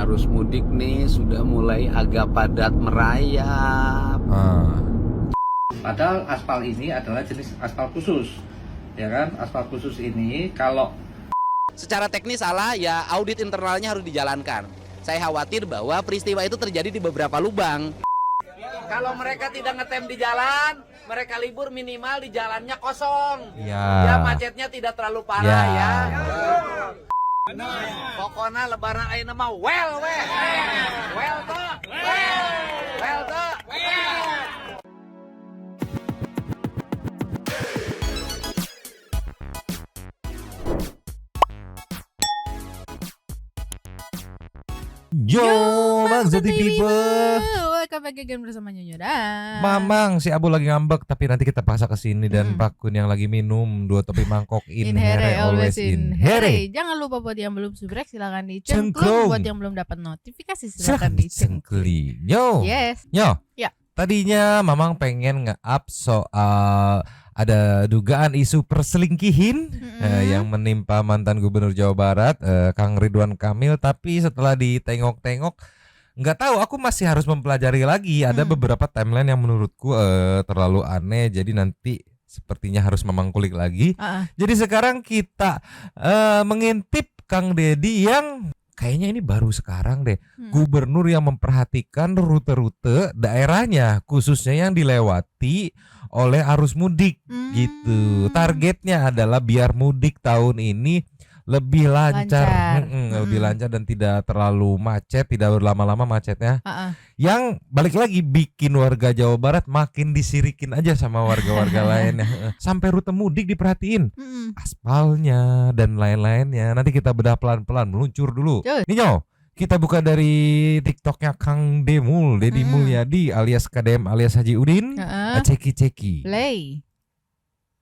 arus mudik nih sudah mulai agak padat merayap. Padahal aspal ini adalah jenis aspal khusus, ya kan? Aspal khusus ini kalau secara teknis salah, ya audit internalnya harus dijalankan. Saya khawatir bahwa peristiwa itu terjadi di beberapa lubang. Kalau mereka tidak ngetem di jalan, mereka libur minimal di jalannya kosong. Ya macetnya tidak terlalu parah ya. Pokoknya lebaran ayeuna mah well tuh. Well tuh. Yo, Bang Zati People. Welcome back again bersama Nyonya dan Mamang, si Abu lagi ngambek, tapi nanti kita paksa ke sini dan Pak Kun yang lagi minum 2 topi mangkok in here, always in here. Jangan lupa buat yang belum subscribe silakan Cengklung. dicengklung. Buat yang belum dapat notifikasi silakan dicengklung. Cengkli. Yo. Yes. Yo. Ya. Tadinya Mamang pengen nge-up soal ada dugaan isu perselingkihin yang menimpa mantan Gubernur Jawa Barat Kang Ridwan Kamil, tapi setelah ditengok-tengok nggak tahu, aku masih harus mempelajari lagi. Ada beberapa timeline yang menurutku terlalu aneh, jadi nanti sepertinya harus Mamang kulik lagi. Jadi sekarang kita mengintip Kang Deddy yang kayaknya ini baru sekarang deh, gubernur yang memperhatikan rute-rute daerahnya, khususnya yang dilewati oleh arus mudik gitu. Targetnya adalah biar mudik tahun ini lebih lancar. Lebih lancar dan tidak terlalu macet, tidak berlama-lama macetnya. Yang balik lagi bikin warga Jawa Barat makin disirikin aja sama warga-warga lainnya. Sampai rute mudik diperhatiin, aspalnya dan lain-lainnya. Nanti kita bedah pelan-pelan, meluncur dulu. Ninyo, kita buka dari TikToknya Kang Demul, Deddy Mulyadi alias KDM alias Haji Udin. Ceki-ceki. Play.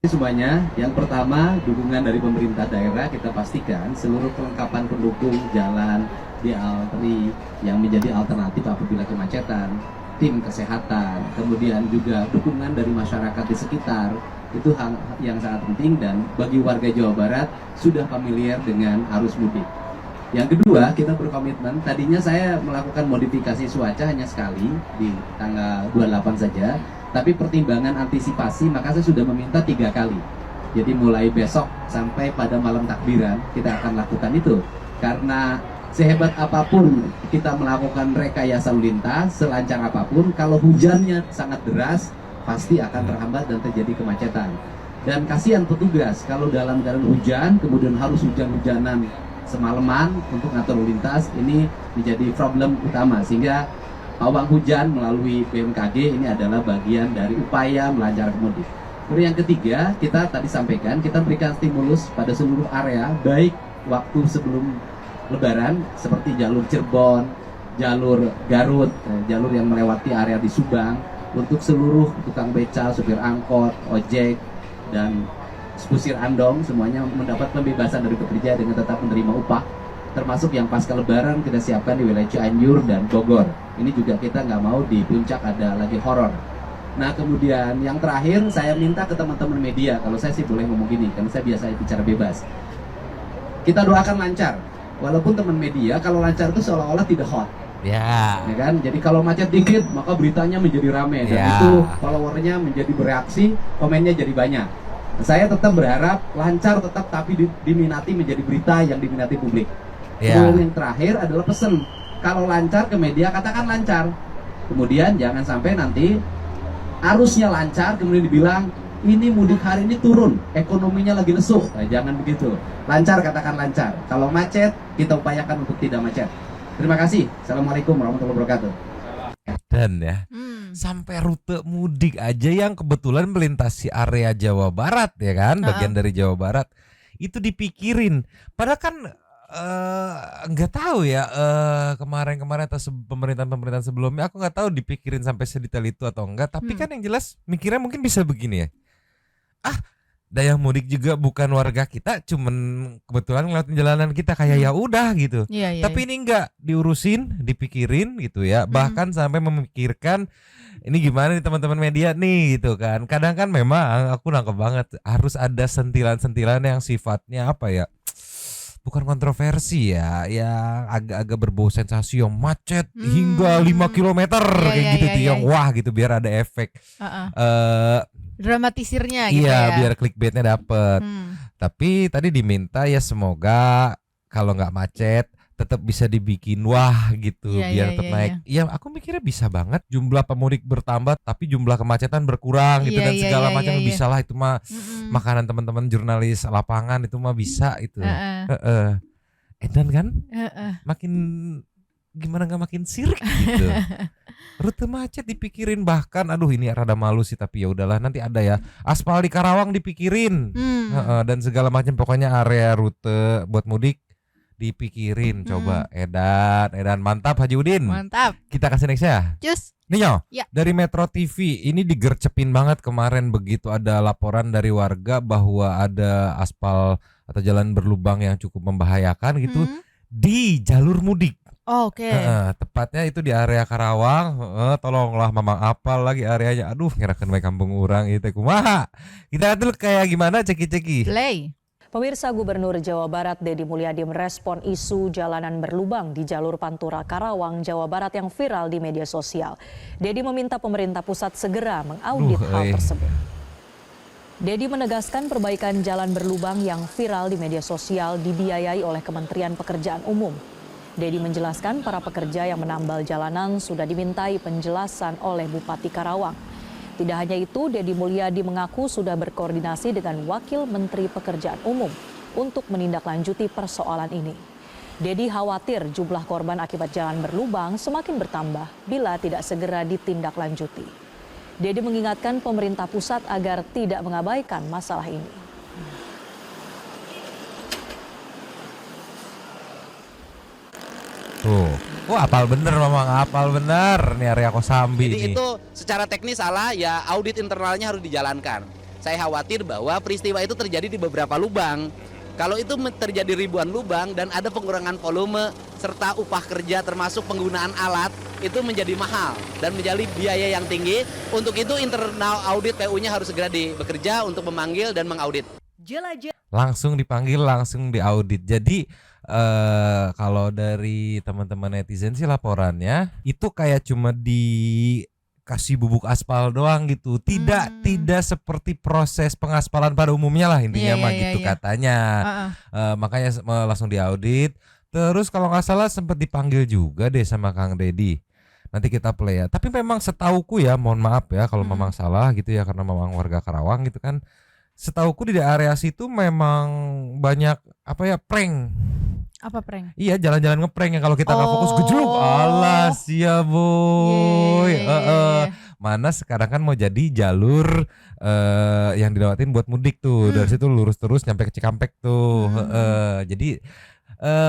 Semuanya, yang pertama dukungan dari pemerintah daerah, kita pastikan seluruh kelengkapan pendukung jalan di arteri yang menjadi alternatif apabila kemacetan, tim kesehatan, kemudian juga dukungan dari masyarakat di sekitar, itu hal yang sangat penting. Dan bagi warga Jawa Barat sudah familiar dengan arus mudik. Yang kedua, kita berkomitmen, tadinya saya melakukan modifikasi cuaca hanya sekali di tanggal 28 saja, tapi pertimbangan antisipasi maka saya sudah meminta 3 kali. Jadi mulai besok sampai pada malam takbiran kita akan lakukan itu. Karena sehebat apapun kita melakukan rekayasa lalu lintas, selancar apapun, kalau hujannya sangat deras pasti akan terhambat dan terjadi kemacetan. Dan kasihan petugas kalau dalam keadaan hujan kemudian harus hujan-hujanan semalaman untuk ngatur lalu lintas, ini menjadi problem utama. Sehingga pawang hujan melalui BMKG ini adalah bagian dari upaya melancarkan mudik. Kemudian yang ketiga, kita tadi sampaikan, kita berikan stimulus pada seluruh area, baik waktu sebelum Lebaran seperti jalur Cirebon, jalur Garut, jalur yang melewati area di Subang, untuk seluruh tukang beca, supir angkot, ojek, dan kusir andong semuanya mendapat pembebasan dari bekerja dengan tetap menerima upah. Termasuk yang pasca Lebaran kita siapkan di wilayah Cianjur dan Bogor. Ini juga kita nggak mau di puncak ada lagi horor. Nah kemudian yang terakhir saya minta ke teman-teman media, kalau saya sih boleh ngomong gini karena saya biasa bicara bebas. Kita doakan lancar, walaupun teman media kalau lancar itu seolah-olah tidak hot. Ya kan? Jadi kalau macet dikit maka beritanya menjadi rame dan itu followernya menjadi bereaksi, komennya jadi banyak. Saya tetap berharap lancar tetap, tapi diminati menjadi berita yang diminati publik. Kemudian yang terakhir adalah pesan, kalau lancar ke media katakan lancar. Kemudian jangan sampai nanti arusnya lancar kemudian dibilang ini mudik hari ini turun, ekonominya lagi lesu. Nah, jangan begitu. Lancar katakan lancar. Kalau macet kita upayakan untuk tidak macet. Terima kasih. Assalamualaikum warahmatullahi wabarakatuh. Dan ya, sampai rute mudik aja yang kebetulan melintasi area Jawa Barat ya kan, bagian dari Jawa Barat itu dipikirin. Padahal kan nggak tahu ya, kemarin-kemarin atau pemerintahan sebelumnya aku nggak tahu dipikirin sampai sedetail itu atau enggak. Tapi kan yang jelas mikirnya mungkin bisa begini ya. Daya mudik juga bukan warga kita, cuman kebetulan ngeliatin jalanan kita kayak ya udah gitu. Tapi ini enggak diurusin, dipikirin gitu ya. Bahkan sampai memikirkan ini gimana nih teman-teman media nih gitu kan. Kadang kan memang aku nangkep banget harus ada sentilan-sentilan yang sifatnya apa ya, bukan kontroversi ya, yang agak-agak berbau sensasi yang macet hingga 5 kilometer kayak gitu tuh yang wah gitu biar ada efek. Dramatisirnya gitu Iya, ya. biar clickbaitnya dapet. Tapi tadi diminta ya semoga kalau nggak macet tetap bisa dibikin wah gitu biar tetap naik. Ya aku mikirnya bisa banget jumlah pemudik bertambah tapi jumlah kemacetan berkurang gitu dan segala macam bisa lah itu mah makanan teman-teman jurnalis lapangan itu mah bisa itu. Edan kan? Makin gimana nggak makin sirik gitu. Rute macet dipikirin bahkan aduh ini rada malu sih tapi ya udahlah nanti ada ya aspal di Karawang dipikirin dan segala macam pokoknya area rute buat mudik dipikirin. Coba Edan mantap Haji Udin. Mantap. Kita kasih next ya. Cus. Ninyo, Ya. dari Metro TV ini digercepin banget kemarin begitu ada laporan dari warga bahwa ada aspal atau jalan berlubang yang cukup membahayakan gitu di jalur mudik. Oke. Tepatnya itu di area Karawang. Tolonglah mamang apal lagi areanya. Aduh, ngerakan bae kampung urang itu kumaha. Kita lihat dulu kayak gimana ceki-ceki. Play. Pemirsa, Gubernur Jawa Barat Deddy Mulyadi merespon isu jalanan berlubang di jalur Pantura Karawang, Jawa Barat yang viral di media sosial. Deddy meminta pemerintah pusat segera mengaudit hal tersebut. Deddy menegaskan perbaikan jalan berlubang yang viral di media sosial dibiayai oleh Kementerian Pekerjaan Umum. Deddy menjelaskan para pekerja yang menambal jalanan sudah dimintai penjelasan oleh Bupati Karawang. Tidak hanya itu, Deddy Mulyadi mengaku sudah berkoordinasi dengan Wakil Menteri Pekerjaan Umum untuk menindaklanjuti persoalan ini. Deddy khawatir jumlah korban akibat jalan berlubang semakin bertambah bila tidak segera ditindaklanjuti. Deddy mengingatkan pemerintah pusat agar tidak mengabaikan masalah ini. Tuh. Wah, apal bener memang, apal bener nih area Kosambi Jadi ini. itu secara teknis salah, ya audit internalnya harus dijalankan. Saya khawatir bahwa peristiwa itu terjadi di beberapa lubang. Kalau itu terjadi ribuan lubang dan ada pengurangan volume serta upah kerja termasuk penggunaan alat, itu menjadi mahal dan menjadi biaya yang tinggi. Untuk itu internal audit PU-nya harus segera bekerja untuk memanggil dan mengaudit. Langsung dipanggil, langsung diaudit. Jadi kalau dari teman-teman netizen sih laporannya itu kayak cuma dikasih bubuk aspal doang gitu. Tidak seperti proses pengaspalan pada umumnya lah intinya mah gitu katanya. Makanya langsung diaudit. Terus kalau nggak salah sempat dipanggil juga deh sama Kang Deddy. Nanti kita play ya. Tapi memang setauku ya, mohon maaf ya kalau memang salah gitu ya karena memang warga Karawang gitu kan. Setauku di area situ memang banyak prank. Apa prank? Iya, jalan-jalan ngeprank yang kalau kita nggak fokus gejluk. Alas ya boy. Mana sekarang kan mau jadi jalur yang dilewatin buat mudik tuh. Dari situ lurus terus nyampe ke Cikampek tuh. Jadi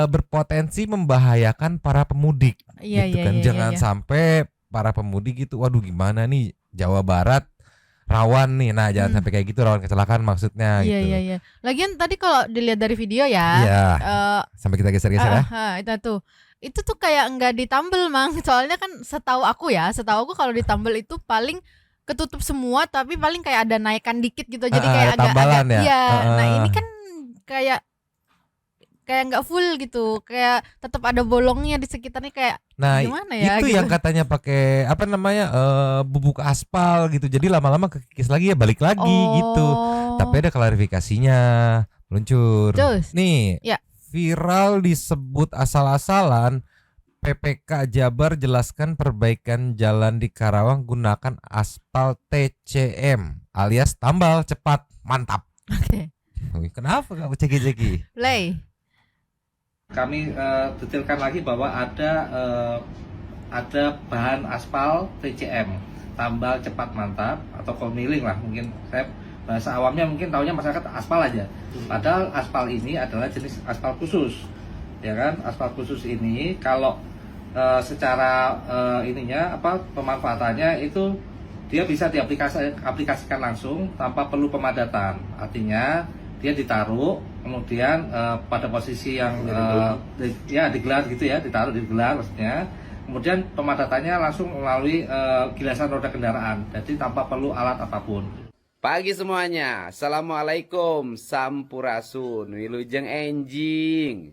berpotensi membahayakan para pemudik. Gitu kan. Jangan sampai para pemudik itu waduh gimana nih Jawa Barat rawan nih, nah jangan sampai kayak gitu, rawan kecelakaan maksudnya gitu. Iya. Lagian tadi kalau dilihat dari video ya, sampai kita geser-geser ya. Itu tuh kayak nggak ditambel mang, soalnya kan setahu aku kalau ditambel itu paling ketutup semua, tapi paling kayak ada naikan dikit gitu, jadi kayak tambalan agak ya. Nah ini kan kayak nggak full gitu, kayak tetap ada bolongnya di sekitarnya kayak gimana ya? Itu gitu. yang katanya pakai bubuk aspal gitu, jadi lama-lama kekikis lagi ya balik lagi gitu. Tapi ada klarifikasinya meluncur. Nih, viral disebut asal-asalan. PPK Jabar jelaskan perbaikan jalan di Karawang gunakan aspal TCM alias tambal cepat mantap. Oke. Kenapa kamu ceki-ceki? Play. Kami detailkan lagi bahwa ada bahan aspal TCM, tambal cepat mantap atau komiling lah, mungkin saya bahasa awamnya mungkin taunya masyarakat aspal aja. Padahal aspal ini adalah jenis aspal khusus, ya kan? Aspal khusus ini kalau secara pemanfaatannya itu dia bisa diaplikasikan langsung tanpa perlu pemadatan. Artinya dia ditaruh kemudian pada posisi yang digelar gitu ya, digelar maksudnya. Kemudian pemadatannya langsung melalui gilasan roda kendaraan, jadi tanpa perlu alat apapun. Pagi semuanya, Assalamualaikum, Sampurasun, Wilujeng Enjing.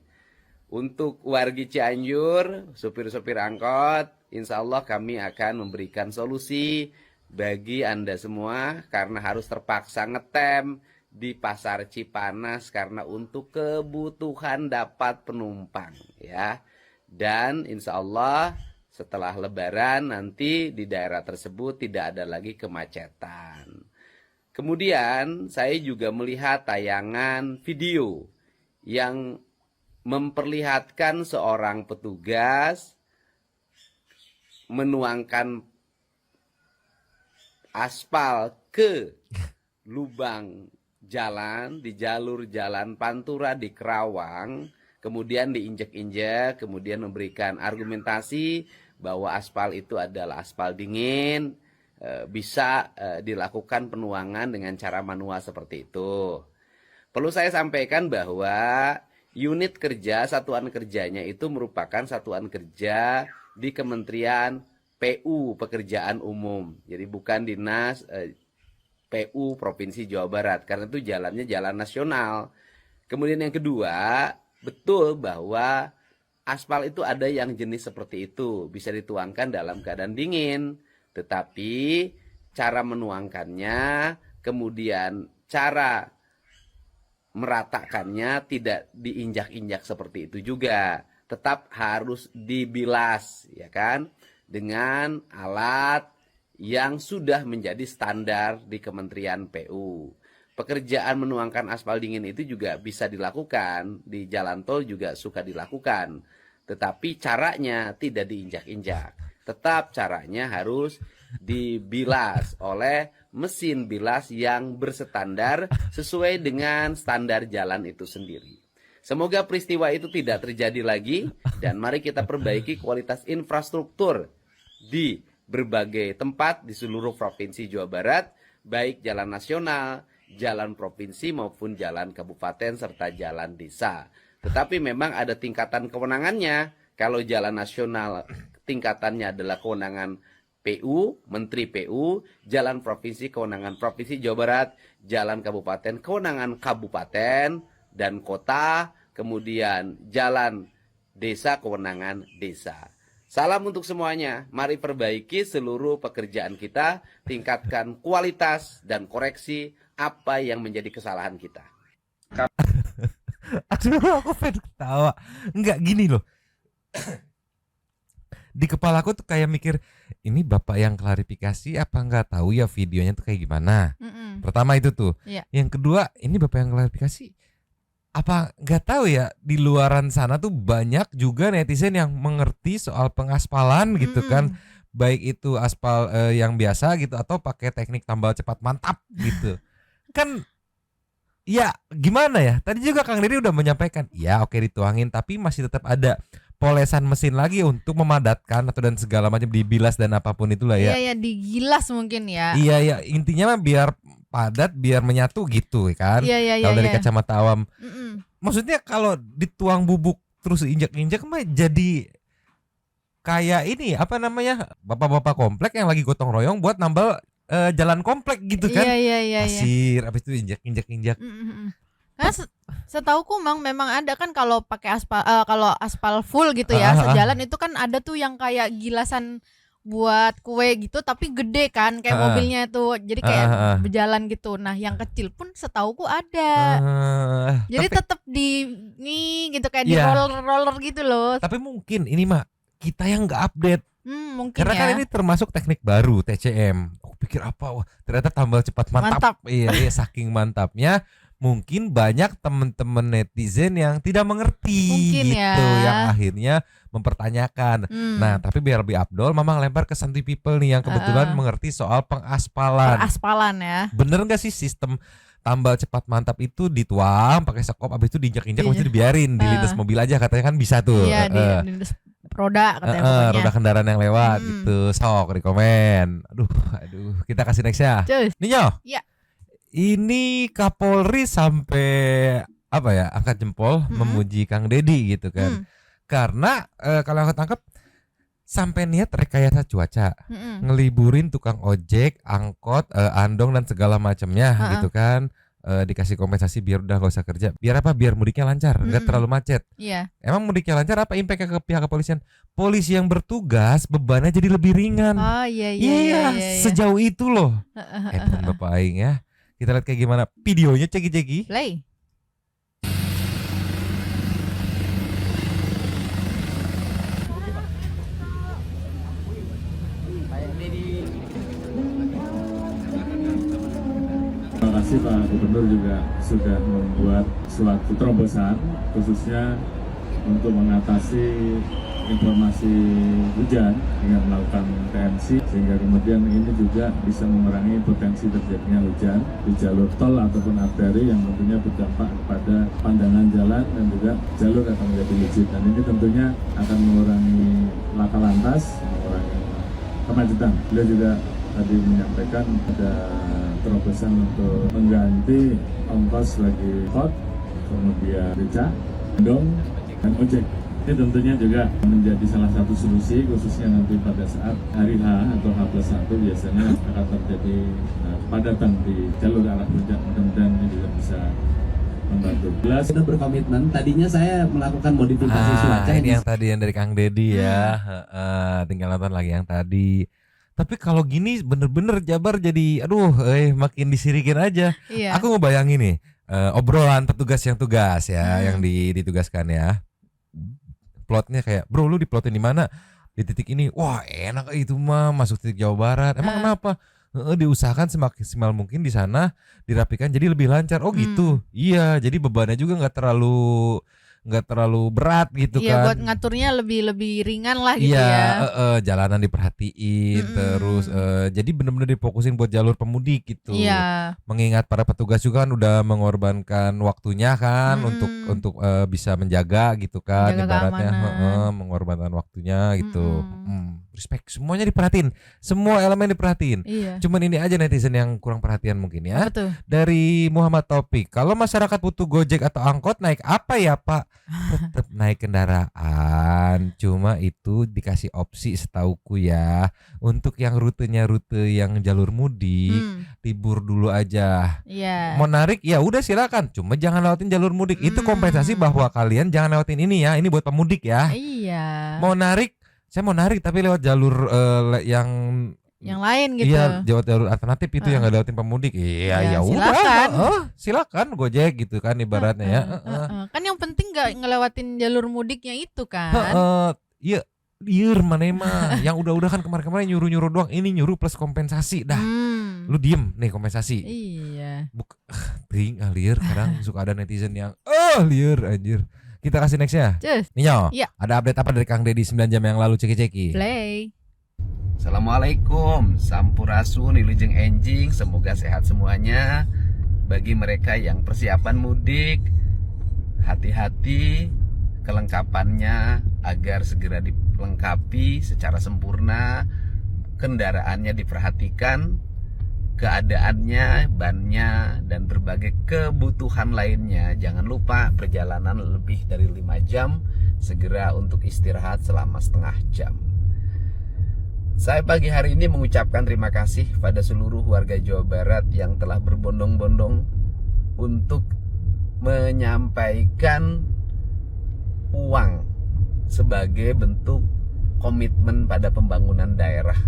Untuk wargi Cianjur, supir-supir angkot, insya Allah kami akan memberikan solusi bagi Anda semua karena harus terpaksa ngetem di Pasar Cipanas karena untuk kebutuhan dapat penumpang ya. Dan insya Allah setelah Lebaran nanti di daerah tersebut tidak ada lagi kemacetan. Kemudian saya juga melihat tayangan video yang memperlihatkan seorang petugas menuangkan aspal ke lubang jalan di jalur jalan Pantura di Kerawang, kemudian diinjek-injek, kemudian memberikan argumentasi bahwa aspal itu adalah aspal dingin, bisa dilakukan penuangan dengan cara manual seperti itu. Perlu saya sampaikan bahwa unit kerja, satuan kerjanya itu merupakan satuan kerja di Kementerian PU, Pekerjaan Umum. Jadi bukan dinas PU Provinsi Jawa Barat, karena itu jalannya jalan nasional. Kemudian yang kedua, betul bahwa aspal itu ada yang jenis seperti itu, bisa dituangkan dalam keadaan dingin. Tetapi cara menuangkannya, kemudian cara meratakannya tidak diinjak-injak seperti itu juga. Tetap harus dibilas, ya kan? Dengan alat yang sudah menjadi standar di Kementerian PU. Pekerjaan menuangkan aspal dingin itu juga bisa dilakukan, di jalan tol juga suka dilakukan. Tetapi caranya tidak diinjak-injak. Tetap caranya harus dibilas oleh mesin bilas yang berstandar sesuai dengan standar jalan itu sendiri. Semoga peristiwa itu tidak terjadi lagi dan mari kita perbaiki kualitas infrastruktur di berbagai tempat di seluruh provinsi Jawa Barat, baik jalan nasional, jalan provinsi maupun jalan kabupaten serta jalan desa. Tetapi memang ada tingkatan kewenangannya. Kalau jalan nasional tingkatannya adalah kewenangan PU, Menteri PU, jalan provinsi kewenangan Provinsi Jawa Barat, jalan kabupaten kewenangan kabupaten dan kota, kemudian jalan desa kewenangan desa. Salam untuk semuanya, mari perbaiki seluruh pekerjaan kita, tingkatkan kualitas dan koreksi apa yang menjadi kesalahan kita. Aduh, aku pengen ketawa. Enggak gini loh. Di kepalaku tuh kayak mikir, ini bapak yang klarifikasi apa nggak tahu ya videonya tuh kayak gimana. Pertama itu tuh. Iya. Yang kedua, ini bapak yang klarifikasi apa nggak tahu ya, di luaran sana tuh banyak juga netizen yang mengerti soal pengaspalan gitu kan, baik itu aspal yang biasa gitu atau pakai teknik tambal cepat mantap gitu kan. Ya gimana ya, tadi juga Kang Diri udah menyampaikan ya oke dituangin, tapi masih tetap ada polesan mesin lagi untuk memadatkan atau dan segala macam, dibilas dan apapun itulah ya. Iya, digilas mungkin ya. Iya ya, intinya mah biar padat, biar menyatu gitu kan. Iya, Kalau dari iya. kacamata awam. Maksudnya kalau dituang bubuk terus injak-injak mah jadi kayak ini apa namanya, bapak-bapak komplek yang lagi gotong royong buat nambal jalan komplek gitu kan. Iya. Pasir habis itu injak-injak. Karena setauku memang ada kan kalau pakai aspal, kalau aspal full gitu ya, sejalan itu kan ada tuh yang kayak gilasan buat kue gitu tapi gede kan kayak mobilnya tuh, jadi kayak berjalan gitu. Nah yang kecil pun setauku ada, jadi tetap di nih gitu kayak di roller gitu loh. Tapi mungkin ini mah kita yang nggak update. Mungkin karena ya. kan ini termasuk teknik baru TCM. Aku pikir apa, wah ternyata tambal cepat mantap. Iya, saking mantapnya mungkin banyak teman-teman netizen yang tidak mengerti mungkin gitu ya. yang akhirnya mempertanyakan. Nah tapi biar lebih abdol, Mamang lempar ke Santuy People nih yang kebetulan mengerti soal pengaspalan. Pengaspalan ya. Bener nggak sih sistem tambal cepat mantap itu dituang pakai sekop, abis itu diinjak-injak, habis itu dibiarin di lintas mobil aja katanya kan bisa tuh. Iya, di roda katanya pokoknya. Roda kendaraan yang lewat gitu. Sok di komen. Aduh, kita kasih next ya. Cus. Ninyo. Iya. Ini Kapolri sampai apa ya, angkat jempol memuji Kang Deddy gitu kan. Karena kalau aku tangkap sampai niat rekayasa cuaca, Mm-mm. ngeliburin tukang ojek, angkot, andong dan segala macamnya Ha-ha. gitu kan. Dikasih kompensasi biar udah gak usah kerja. Biar apa? Biar mudiknya lancar, nggak Mm-mm. terlalu macet. Iya. Emang mudiknya lancar apa impactnya ke pihak kepolisian? Polisi yang bertugas bebannya jadi lebih ringan. Oh iya iya Iya, iya. iya. sejauh itu loh. Pun Bapak Aing ya. Kita lihat kayak gimana videonya, ceki-ceki. Play. Terima kasih Pak Gubernur juga sudah membuat suatu terobosan khususnya untuk mengatasi informasi hujan dengan melakukan TMC sehingga kemudian ini juga bisa mengurangi potensi terjadinya hujan di jalur tol ataupun arteri yang tentunya berdampak kepada pandangan jalan dan juga jalur akan menjadi licin dan ini tentunya akan mengurangi laka lantas, mengurangi kemacetan. Beliau juga tadi menyampaikan ada terobosan untuk mengganti ongkos bagi kot, kemudian beca, andong, dan ojek. Ini tentunya juga menjadi salah satu solusi khususnya nanti pada saat hari H atau H+1 biasanya akan terjadi kepadatan di jalur arah puncak. Mudah-mudahan ini juga bisa membantu. Sudah berkomitmen. Tadinya saya melakukan modifikasi cuaca Ini yang tadi yang dari Kang Dedi ya. Tinggal nonton lagi yang tadi. Tapi kalau gini bener-bener Jabar jadi makin disirikin aja. Iya. Aku ngebayangin nih obrolan petugas yang tugas ya, yang ditugaskan ya. Plotnya kayak, bro lu diplotin di mana? Di titik ini. Wah enak itu mah masuk titik Jawa Barat. Emang kenapa? Diusahakan semaksimal mungkin di sana dirapikan jadi lebih lancar. Oh gitu. Iya, jadi bebannya juga nggak terlalu berat gitu Iya, kan. buat ngaturnya lebih ringan lah gitu Iya, ya. jalanan diperhatiin terus jadi benar-benar difokusin buat jalur pemudik gitu. Iya. Mengingat para petugas juga kan udah mengorbankan waktunya kan untuk bisa menjaga gitu kan, Menjaga ibaratnya keamanan. mengorbankan waktunya gitu. Respect, semuanya diperhatiin, semua elemen diperhatiin. Iya. Cuman ini aja netizen yang kurang perhatian mungkin ya. Apa tuh? Dari Muhammad Taufik, kalau masyarakat butuh Gojek atau angkot naik apa ya Pak? Tetap naik kendaraan. Cuma itu dikasih opsi setauku ya. Untuk yang rute yang jalur mudik, libur dulu aja. Iya. Mau narik ya udah silakan. Cuma jangan lewatin jalur mudik. Itu kompensasi bahwa kalian jangan lewatin ini ya. Ini buat pemudik ya. Iya. Mau narik, saya mau narik tapi lewat jalur yang lain gitu. Iya, jalur alternatif itu yang nggak lewatin pemudik. Iya, ya silakan. udah. Silakan Gojek gitu kan ibaratnya ya. Kan yang penting nggak ngelewatin jalur mudiknya itu kan. Iya, liur mana mah. Yang udah kan kemarin-kemarin nyuruh doang. Ini nyuruh plus kompensasi dah. Lu diem nih kompensasi. Iya. Ting liur. Kadang suka ada netizen yang liur anjir. Kita kasih nextnya. Cus. Ninyo, Iya. ada update apa dari Kang Dedi 9 jam yang lalu ceki-ceki? Play. Assalamualaikum, Sampurasun, Wilujeng Enjing, semoga sehat semuanya. Bagi mereka yang persiapan mudik, hati-hati kelengkapannya agar segera dilengkapi secara sempurna. Kendaraannya diperhatikan, keadaannya, bannya, dan berbagai kebutuhan lainnya. Jangan lupa perjalanan lebih dari 5 jam, segera untuk istirahat selama setengah jam. Saya pagi hari ini mengucapkan terima kasih pada seluruh warga Jawa Barat yang telah berbondong-bondong untuk menyampaikan uang sebagai bentuk komitmen pada pembangunan daerah.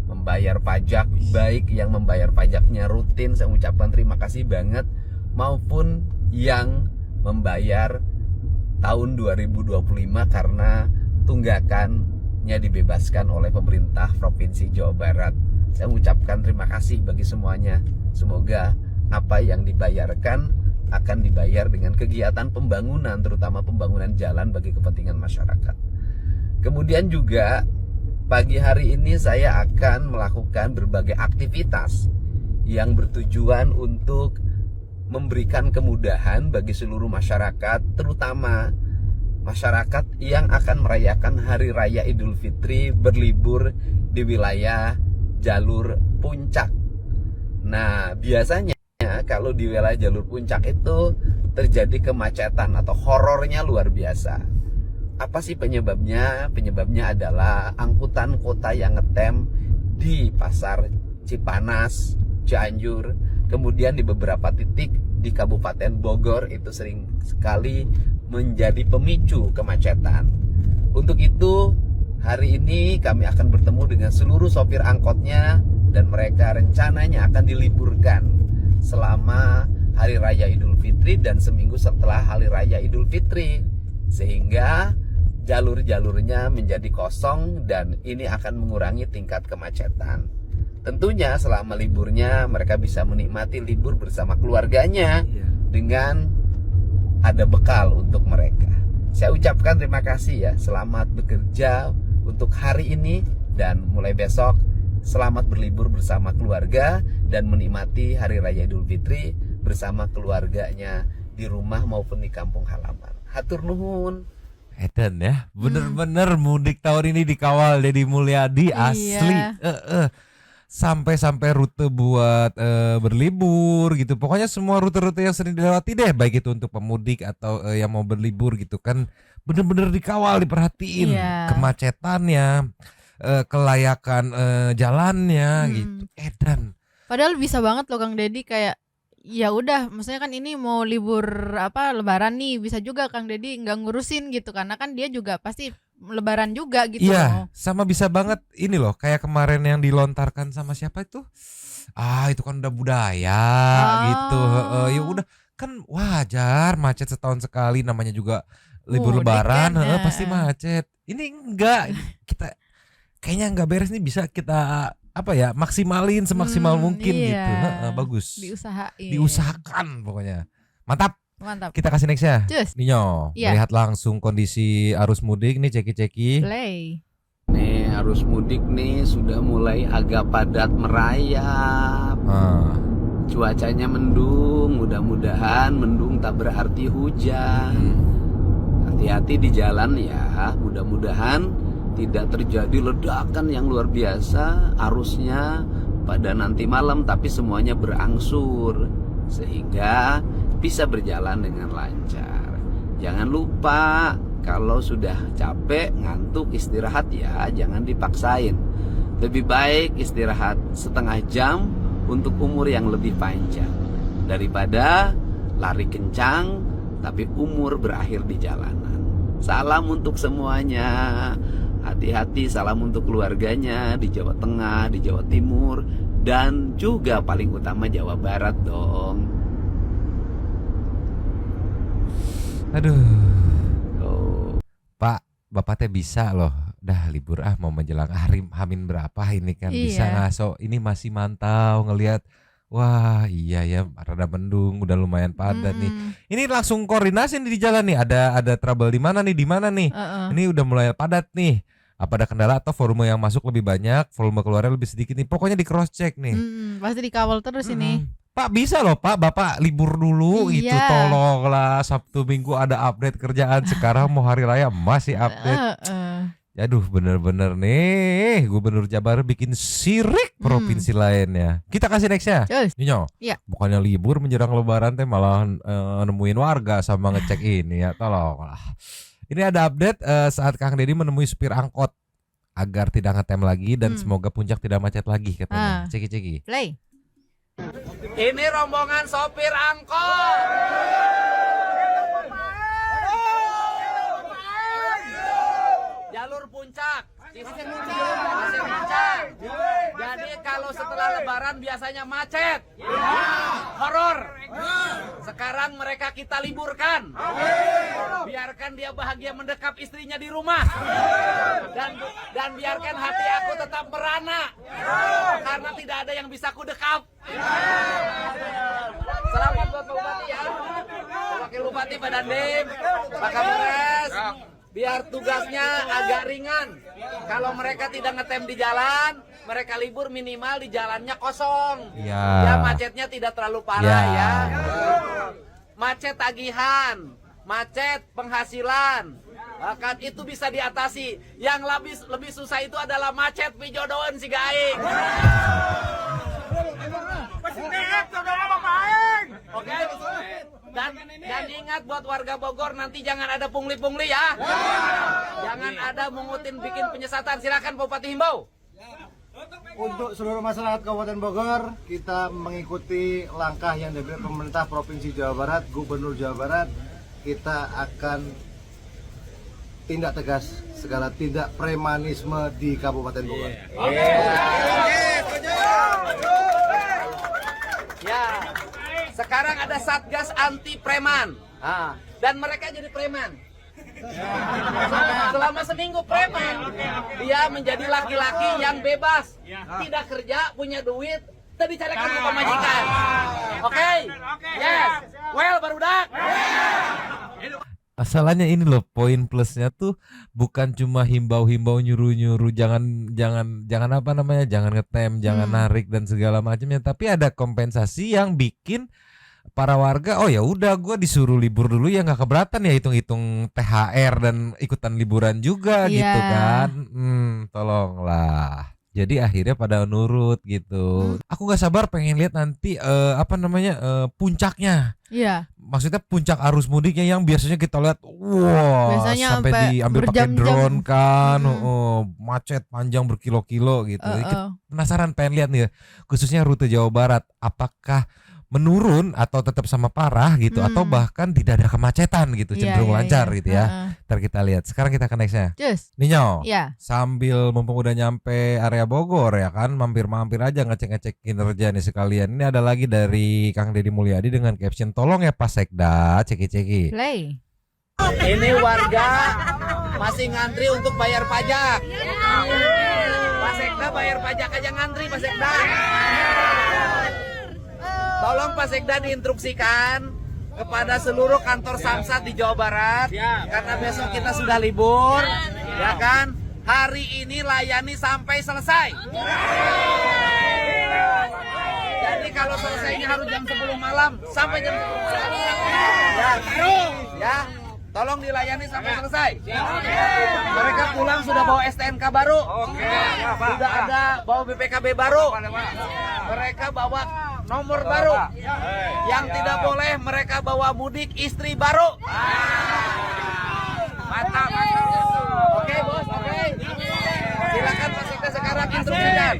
Membayar pajak, baik yang membayar pajaknya rutin, saya ucapkan terima kasih banget, maupun yang membayar tahun 2025 karena tunggakannya dibebaskan oleh pemerintah Provinsi Jawa Barat. Saya ucapkan terima kasih bagi semuanya. Semoga apa yang dibayarkan akan dibayar dengan kegiatan pembangunan, terutama pembangunan jalan bagi kepentingan masyarakat. Kemudian juga pagi hari ini saya akan melakukan berbagai aktivitas yang bertujuan untuk memberikan kemudahan bagi seluruh masyarakat, terutama masyarakat yang akan merayakan Hari Raya Idul Fitri berlibur di wilayah jalur puncak. Nah, biasanya kalau di wilayah jalur puncak itu terjadi kemacetan atau horornya luar biasa. Apa sih penyebabnya? Penyebabnya adalah angkutan kota yang ngetem di pasar Cipanas, Cianjur, kemudian di beberapa titik di Kabupaten Bogor itu sering sekali menjadi pemicu kemacetan. Untuk itu, hari ini kami akan bertemu dengan seluruh sopir angkotnya dan mereka rencananya akan diliburkan selama Hari Raya Idul Fitri dan seminggu setelah Hari Raya Idul Fitri, sehingga jalur-jalurnya menjadi kosong dan ini akan mengurangi tingkat kemacetan. Tentunya selama liburnya mereka bisa menikmati libur bersama keluarganya dengan ada bekal untuk mereka. Saya ucapkan terima kasih ya, selamat bekerja untuk hari ini dan mulai besok selamat berlibur bersama keluarga dan menikmati Hari Raya Idul Fitri bersama keluarganya di rumah maupun di kampung halaman. Hatur nuhun. Edan ya, bener-bener mudik tahun ini dikawal Deddy Mulyadi asli. Sampai rute buat berlibur gitu. Pokoknya semua rute-rute yang sering dilewati deh, baik itu untuk pemudik atau yang mau berlibur gitu kan, bener-bener dikawal, diperhatiin kemacetannya, kelayakan jalannya gitu. Edan. Padahal bisa banget loh Kang Deddy, kayak ya udah, maksudnya kan ini mau libur Lebaran nih, bisa juga Kang Deddy nggak ngurusin gitu, karena kan dia juga pasti Lebaran juga gitu. Iya, sama bisa banget ini loh, kayak kemarin yang dilontarkan sama siapa itu? Itu kan udah budaya gitu. Ya udah, kan wajar macet setahun sekali, namanya juga libur Lebaran, kan, pasti macet. Ini enggak, kita kayaknya nggak beres nih, bisa kita maksimalin semaksimal mungkin gitu. Bagus. Diusahakan pokoknya. Mantap. Kita kasih next ya. Cus. Ninyo, melihat langsung kondisi arus mudik nih, ceki-ceki. Play. Nih arus mudik nih sudah mulai agak padat merayap. Cuacanya mendung, mudah-mudahan mendung tak berarti hujan. Hati-hati di jalan ya, mudah-mudahan tidak terjadi ledakan yang luar biasa arusnya pada nanti malam, tapi semuanya berangsur sehingga bisa berjalan dengan lancar. Jangan lupa kalau sudah capek, ngantuk, istirahat ya, jangan dipaksain. Lebih baik istirahat setengah jam untuk umur yang lebih panjang daripada lari kencang tapi umur berakhir di jalanan. Salam untuk semuanya. Hati-hati, salam untuk keluarganya di Jawa Tengah, di Jawa Timur, dan juga paling utama Jawa Barat dong. Aduh. Pak, Bapak teh bisa loh. Dah libur mau menjelang Hamin berapa ini kan, bisa ngaso. Ini masih mantau ngelihat. Wah iya ya, rada mendung, udah lumayan padat nih. Ini langsung koordinasi nih di jalan nih. Ada trouble di mana nih? Ini udah mulai padat nih. Apa ada kendala atau volume yang masuk lebih banyak, volume keluarnya lebih sedikit nih. Pokoknya di cross check nih. Pasti dikawal terus ini. Pak bisa loh Pak, Bapak libur dulu gitu, tolonglah. Sabtu Minggu ada update kerjaan, sekarang mau hari raya masih update. Aduh bener-bener nih, Gubernur Jabar bikin sirik provinsi lainnya. Kita kasih nextnya. Ninyo, bukannya libur menjelang Lebaran teh malah nemuin warga sama ngecek ini ya, tolonglah. Ini ada update saat Kang Deddy menemui supir angkot agar tidak ngetem lagi dan semoga puncak tidak macet lagi katanya. Ceki-ceki. Play. Ini rombongan sopir angkot. Jalur puncak. Masih puncak. Jadi kalau setelah Lebaran biasanya macet, horor. Sekarang mereka kita liburkan. Biarkan dia bahagia mendekap istrinya di rumah. Dan biarkan hati aku tetap merana. Karena tidak ada yang bisa ku dekap. Selamat buat Pak Bupati ya. Wakil Bupati Pak Dandim, Pak Kapolres. Biar tugasnya agak ringan. Kalau mereka tidak ngetem di jalan, mereka libur minimal di jalannya kosong. Ya macetnya tidak terlalu parah ya. Macet tagihan, macet penghasilan, kan itu bisa diatasi. Yang lebih susah itu adalah macet pijodoan si gaing. Oke. Dan ingat buat warga Bogor, nanti jangan ada pungli-pungli ya. Jangan ada mengutin bikin penyesatan. Silakan Bupati himbau. Untuk seluruh masyarakat Kabupaten Bogor, kita mengikuti langkah yang diambil pemerintah Provinsi Jawa Barat, Gubernur Jawa Barat. Kita akan tindak tegas segala tindak premanisme di Kabupaten Bogor. Ya, sekarang ada Satgas Anti Preman. Dan mereka jadi preman. Selama seminggu preman, dia menjadi laki-laki yang bebas, tidak kerja, punya duit, tadi carikan ke majikan. Oke? Yes. Well, barudak. Masalahnya ini loh, poin plusnya tuh bukan cuma himbau-himbau nyuruh-nyuruh jangan apa namanya, jangan ngetem, jangan narik dan segala macamnya, tapi ada kompensasi yang bikin para warga, oh ya udah gue disuruh libur dulu ya nggak keberatan ya, hitung-hitung THR dan ikutan liburan juga gitu kan. Tolonglah. Jadi akhirnya pada nurut gitu. Aku nggak sabar pengen lihat nanti puncaknya. Iya. Maksudnya puncak arus mudiknya yang biasanya kita lihat, wah, Biasanya sampai diambil pakai berjam-jam. drone kan, macet panjang berkilo-kilo gitu. Penasaran pengen lihat nih, khususnya rute Jawa Barat, apakah menurun atau tetap sama parah gitu, atau bahkan tidak ada kemacetan gitu, cenderung lancar gitu ya. Ntar kita lihat. Sekarang kita ke nextnya. Just. Ninyo, Ya. sambil mumpung udah nyampe area Bogor ya kan, mampir-mampir aja ngecek-ngecek kinerja nih sekalian. Ini ada lagi dari Kang Deddy Mulyadi dengan caption, tolong ya Pak Sekda, ceki-ceki. Play. Ini warga masih ngantri untuk bayar pajak. Pak Sekda bayar pajak aja ngantri, Pak Sekda. Tolong Pak Sekda diinstruksikan kepada seluruh kantor Samsat di Jawa Barat, karena besok kita sudah libur, ya kan? Hari ini layani sampai selesai. Jadi kalau selesainya harus jam 10 malam sampai jam 10 malam. Ya, tolong dilayani sampai selesai. Mereka pulang sudah bawa STNK baru, sudah ada bawa BPKB baru, mereka bawa nomor baru. Yang tidak boleh mereka bawa mudik istri baru. Mantap. Oke bos, oke. Silakan Pak Sekda sekarang instruksikan.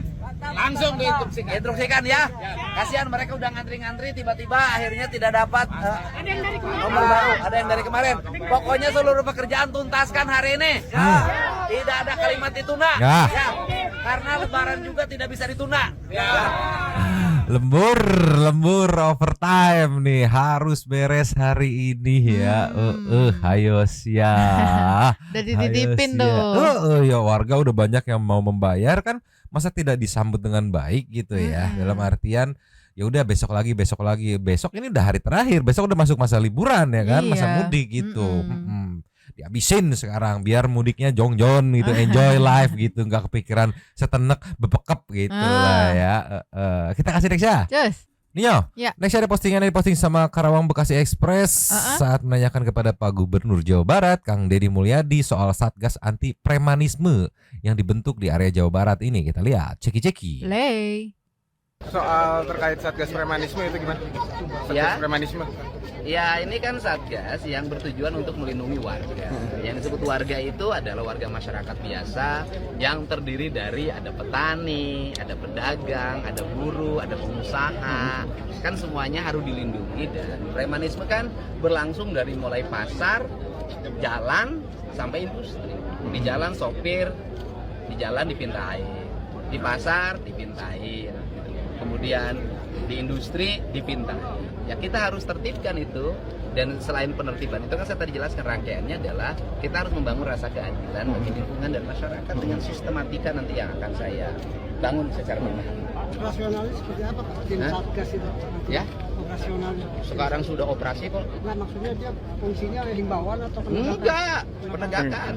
Langsung diinstruksikan. Instruksikan ya. Kasihan mereka udah ngantri-ngantri, tiba-tiba akhirnya tidak dapat nomor baru. Ada yang dari kemarin. Pokoknya seluruh pekerjaan tuntaskan hari ini. Tidak ada kalimat ditunda. Ya. Karena lebaran juga tidak bisa ditunda. Lembur overtime nih, harus beres hari ini ya. Hayo sia. Udah dititipin tuh. Ya warga udah banyak yang mau membayar kan, masa tidak disambut dengan baik gitu ya. Dalam artian ya udah besok lagi, besok ini udah hari terakhir, besok udah masuk masa liburan ya kan, masa mudik gitu. Dihabisin sekarang biar mudiknya jongjon gitu, enjoy life gitu, nggak kepikiran setenek bepekep gitu lah ya. Kita kasih next ya. Just. Nio, Ya. next ada postingan yang diposting sama Karawang Bekasi Express saat menanyakan kepada Pak Gubernur Jawa Barat Kang Deddy Mulyadi soal Satgas Anti Premanisme yang dibentuk di area Jawa Barat ini. Kita lihat, ceki-ceki. Play. Soal terkait Satgas Premanisme itu gimana? Satgas Premanisme. Ya, ini kan Satgas yang bertujuan untuk melindungi warga. Yang disebut warga itu adalah warga masyarakat biasa yang terdiri dari ada petani, ada pedagang, ada buruh, ada pengusaha. Kan semuanya harus dilindungi, dan premanisme kan berlangsung dari mulai pasar, jalan, sampai industri. Di jalan sopir, di jalan dipintai, di pasar dipintai, kemudian di industri dipintai. Ya kita harus tertibkan itu, dan selain penertiban itu kan saya tadi jelaskan rangkaiannya adalah kita harus membangun rasa keadilan bagi lingkungan dan masyarakat dengan sistematika nanti yang akan saya bangun secara perlahan. Operasionalnya seperti apa Pak? Tim Satgas itu? Ya? Operasionalnya? Sekarang sudah operasi kok. Nah maksudnya dia fungsinya himbauan atau penegakan? Enggak, penegakan.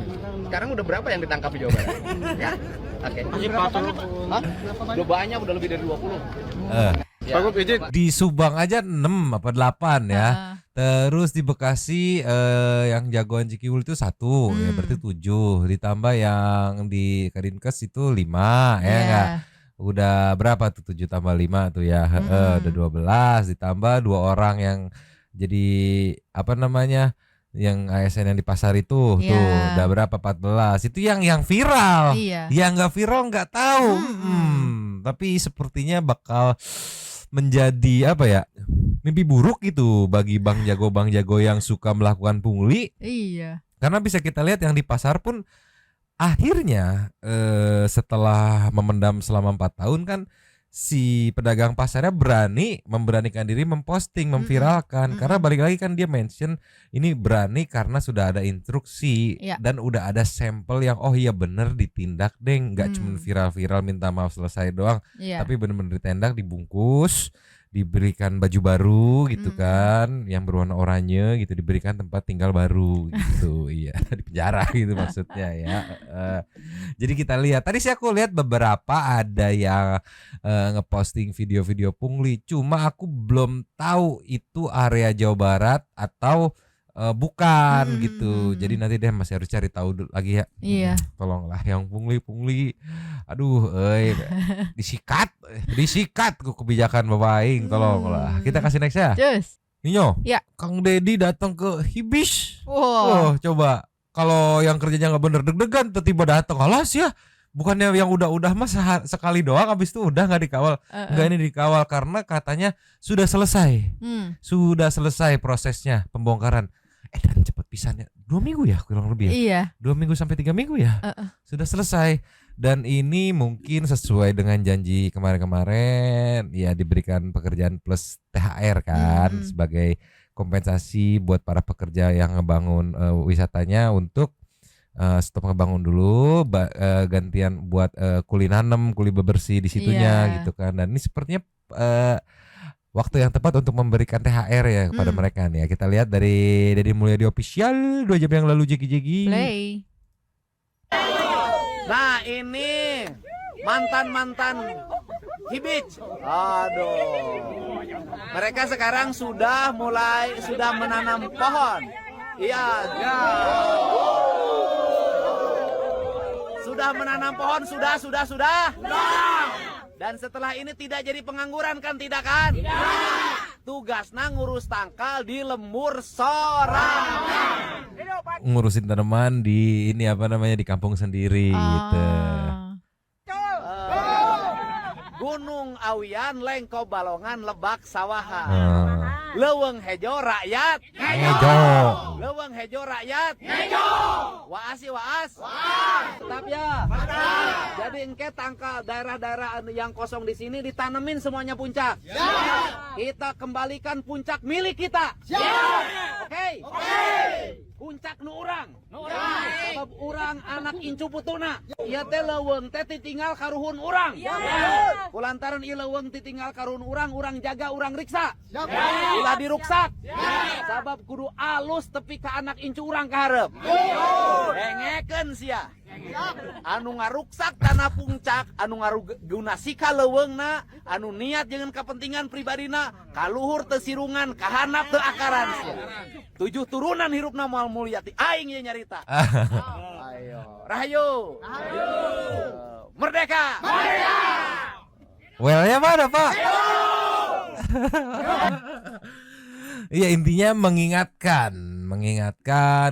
Sekarang udah berapa yang ditangkap di Jawa Barat? Ya? Oke. Hah? Udah banyak, udah lebih dari 20. Pak Gub, izin. Di Subang aja 6 apa 8 ya. Terus di Bekasi yang jagoan Cikiwul itu 1, ya berarti 7. Ditambah yang di Kadinkes itu 5 ya enggak? Udah berapa tuh 7 tambah 5 tuh ya. Udah 12, ditambah 2 orang yang jadi apa namanya yang ASN yang di pasar itu Iya. tuh udah berapa 14 itu yang viral. Iya. Yang nggak viral nggak tahu. Tapi sepertinya bakal menjadi apa ya, mimpi buruk gitu bagi bang jago yang suka melakukan pungli. Iya. Karena bisa kita lihat yang di pasar pun akhirnya setelah memendam selama 4 tahun kan si pedagang pasarnya memberanikan diri memposting, memviralkan. Karena balik lagi kan dia mention ini berani karena sudah ada instruksi dan udah ada sampel yang oh iya bener ditindak deng, nggak cuma viral-viral minta maaf selesai doang, tapi bener-bener ditindak, dibungkus, diberikan baju baru gitu kan, yang berwarna oranye gitu, diberikan tempat tinggal baru gitu. Iya, di penjara gitu maksudnya ya. Jadi kita lihat tadi sih aku lihat beberapa ada yang ngeposting video-video pungli, cuma aku belum tahu itu area Jawa Barat atau bukan gitu. Jadi nanti deh masih harus cari tahu dulu lagi ya. Iya. Tolonglah yang pungli. Aduh, disikat ku kebijakan Bapak Aing, tolonglah. Kita kasih next ya. Cus. Ninyo. Ya. Kang Dedi datang ke Hibis. Wow. Coba kalau yang kerjanya nggak bener deg-degan tiba-tiba datang, alas ya. Bukannya yang udah mas sekali doang habis itu udah nggak dikawal. Enggak, ini dikawal karena katanya sudah selesai. Sudah selesai prosesnya pembongkaran. Dan cepet pisannya 2 minggu ya kurang lebih ya. Iya. 2 minggu sampai 3 minggu ya. Sudah selesai. Dan ini mungkin sesuai dengan janji kemarin-kemarin ya, diberikan pekerjaan plus THR kan sebagai kompensasi buat para pekerja yang ngebangun wisatanya untuk stop ngebangun dulu, gantian buat kuli nanem, kuli bebersih di situnya gitu kan. Dan ini sepertinya waktu yang tepat untuk memberikan THR ya kepada mereka nih ya. Kita lihat dari Deddy Mulyadi Official 2 jam yang lalu, jegi-jegi. Play. Nah ini mantan Hibis. Aduh. Mereka sekarang sudah menanam pohon. Iya. Sudah menanam pohon, sudah. Dan setelah ini tidak jadi pengangguran kan, tidak kan? Tidak. Tugasnya ngurus tangkal di lembur sorangan. Ngurusin tanaman di ini apa namanya di kampung sendiri gitu. Gunung Awian, Lengko Balongan, Lebak Sawahan. Leuweung hejo rakyat. Hejo. Leuweung hejo rakyat. Hejo. Waas. Tetap ya. Jadi engke tangkal daerah-daerah yang kosong di sini ditanemin semuanya puncak. Kita kembalikan puncak milik kita. Oke. Puncak nu urang. Sebab urang anak incu putuna. Ieu teh leuweung teh ditinggal karuhun urang. Kulantaran ieu leuweung ditinggal karuhun urang jaga, urang riksa. Ulah diruksak. Sabab kudu alus tepi ka anak incu urang ka hareup. Dengekeun sia. Anu ngaruksak tanah puncak, anu ngaruguna sika leuweungna, anu niat jeung kepentingan pribadina, kaluhur teu sirungan, kahandap teu akaran sia. 7 turunan hirupna moal mulyati aing ye nyarita. Ayo, rahayu. Merdeka. Well-nya mana, Pak? Iya, intinya mengingatkan